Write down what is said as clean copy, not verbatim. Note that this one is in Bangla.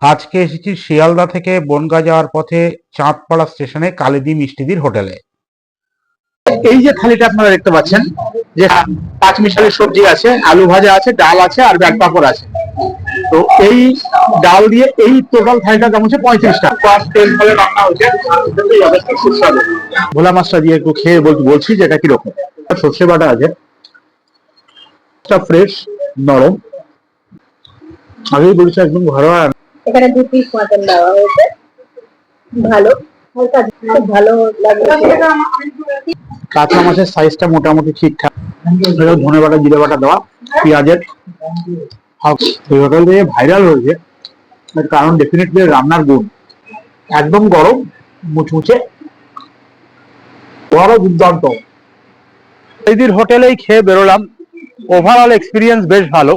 আজকে এসেছি শিয়ালদা থেকে বনগাঁ যাওয়ার পথে চাঁদপাড়া স্টেশনে কালিদি মিষ্টিদির হোটেলে। এই যে থালিটা আপনারা দেখতে পাচ্ছেন, যে পাঁচ মিশালি সবজি আছে, আলু ভাজা আছে, ডাল আছে আর ব্যাট পাঁপড় আছে। তো এই ডাল দিয়ে এই টোটাল থালিটা দাম হচ্ছে 35 টাকা। তেল ফলে রান্না হচ্ছে, যথেষ্ট সুস্বাদু। ভোলা মাছটা দিয়ে একটু খেয়ে বলছি যে এটা কিরকম। সর্ষে বাটা আছে, ফ্রেশ, নরম। আগেই বলছি একদম ঘরোয়া। এখানে 2 পিস মটন দেওয়া হয়েছে, ভালো, হালকা ভালো লাগছে। কাতলা মাছের সাইজটা মোটামুটি ঠিকঠাক। ধনে বাটা, জিরে বাটা দেওয়া, পেঁয়াজের। এই হোটেল থেকে ভাইরাল হয়েছে তার কারণ ডেফিনেটলি রান্নার গুণ। একদম গরম, মুচমুচে, বড় দুর্দান্ত। এই হোটেলেই খেয়ে বেরোলাম। ওভারঅল এক্সপিরিয়েন্স বেশ ভালো।